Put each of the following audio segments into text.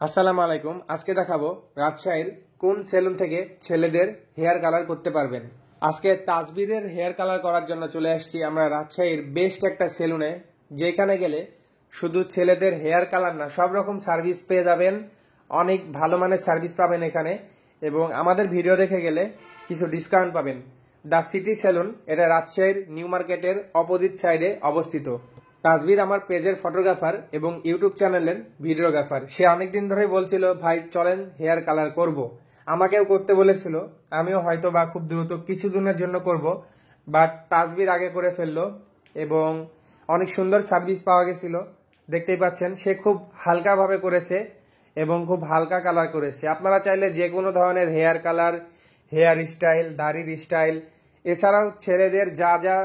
আসসালামু আলাইকুম। আজকে দেখাবো রাজশাহীর কোন সেলুন থেকে ছেলেদের হেয়ার কালার করতে পারবেন। আজকে তাজবীরের হেয়ার কালার করার জন্য চলে আসছি আমরা রাজশাহীর বেস্ট একটা সেলুনে, যেখানে গেলে শুধু ছেলেদের হেয়ার কালার না, সব রকম সার্ভিস পেয়ে যাবেন। অনেক ভালো মানের সার্ভিস পাবেন এখানে, এবং আমাদের ভিডিও দেখে গেলে কিছু ডিসকাউন্ট পাবেন। দ্য সিটি সেলুন, এটা রাজশাহীর নিউ মার্কেটের অপোজিট সাইডে অবস্থিত। তাজবীর আমার পেজের ফটোগ্রাফার এবং ইউটিউব চ্যানেলের ভিডিওগ্রাফার। সে অনেকদিন ধরেই বলছিল, ভাই চলেন হেয়ার কালার করব। আমাকেও করতে বলেছিল, আমিও হয়তো বা খুব দ্রুত কিছুদিনের জন্য করব, বাট তাজবীর আগে করে ফেললো এবং অনেক সুন্দর সার্ভিস পাওয়া গেছিল। দেখতেই পাচ্ছেন সে খুব হালকাভাবে করেছে এবং খুব হালকা কালার করেছে। আপনারা চাইলে যে কোনো ধরনের হেয়ার কালার, হেয়ার স্টাইল, দাড়ির স্টাইল, এছাড়াও ছেলেদের যা যা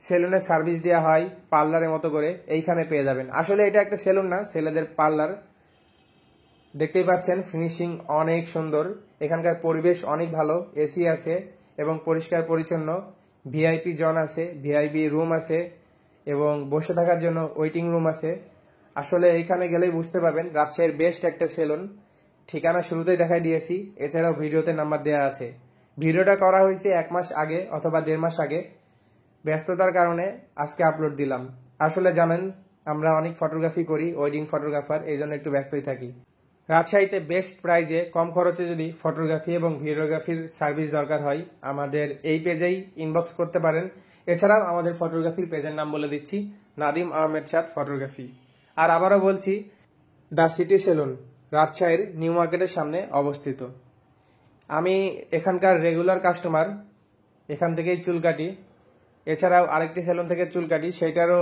সেলুনে সার্ভিস দেওয়া হয় পার্লারের মতো করে এইখানে পেয়ে যাবেন। আসলে এটা একটা সেলুন না, ছেলেদের পার্লার। দেখতেই পাচ্ছেন ফিনিশিং অনেক সুন্দর, এখানকার পরিবেশ অনেক ভালো, এসি আছে এবং পরিষ্কার পরিচ্ছন্ন। ভিআইপি জন আছে, ভিআইপি রুম আছে এবং বসে থাকার জন্য ওয়েটিং রুম আছে। আসলে এইখানে গেলেই বুঝতে পারবেন রাজশাহীর বেস্ট একটা সেলুন। ঠিকানা শুরুতেই দেখাই দিয়েছি, এছাড়াও ভিডিওতে নাম্বার দেওয়া আছে। ভিডিওটা করা হয়েছে 1 মাস আগে অথবা 1.5 মাস আগে, ব্যস্ততার কারণে আজকে আপলোড দিলাম। আসলে জানেন আমরা অনেক ফটোগ্রাফি করি, ওয়েডিং ফটোগ্রাফার, এই জন্য একটু ব্যস্তই থাকি। রাজশাহীতে বেস্ট প্রাইজে কম খরচে যদি ফটোগ্রাফি এবং ভিডিওগ্রাফির সার্ভিস দরকার হয়, আমাদের এই পেজেই ইনবক্স করতে পারেন। এছাড়াও আমাদের ফটোগ্রাফির পেজের নাম বলে দিচ্ছি, নাদিম আহমেদ সাদ ফটোগ্রাফি। আর আবারও বলছি, দ্য সিটি সেলুন রাজশাহীর নিউ মার্কেটের সামনে অবস্থিত। আমি এখানকার রেগুলার কাস্টমার, এখান থেকেই চুল কাটি। এছাড়াও আরেকটি সেলুন থেকে চুল কাটি, সেইটারও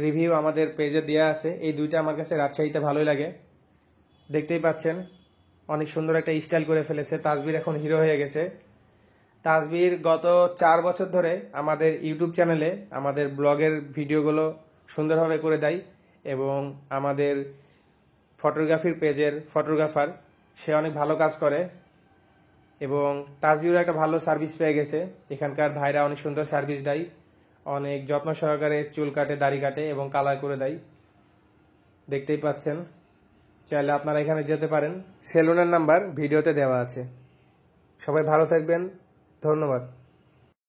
রিভিউ আমাদের পেজে দেওয়া আছে। এই দুইটা আমার কাছে রাজশাহীতে ভালোই লাগে। দেখতেই পাচ্ছেন অনেক সুন্দর একটা স্টাইল করে ফেলেছে। তাজবীর এখন হিরো হয়ে গেছে। তাজবীর গত 4 বছর ধরে আমাদের ইউটিউব চ্যানেলে আমাদের ব্লগের ভিডিওগুলো সুন্দরভাবে করে দেয় এবং আমাদের ফটোগ্রাফির পেজের ফটোগ্রাফার, সে অনেক ভালো কাজ করে এবং তাজবীরও একটা ভালো সার্ভিস পেয়ে গেছে। এখানকার ভাইরা অনেক সুন্দর সার্ভিস দেয়, অনেক যত্ন সহকারে চুল কাটে, দাড়ি কাটে এবং কালার করে দেয়। দেখতেই পাচ্ছেন, চাইলে আপনারা এখানে যেতে পারেন। সেলুনের নাম্বার ভিডিওতে দেওয়া আছে। সবাই ভালো থাকবেন, ধন্যবাদ।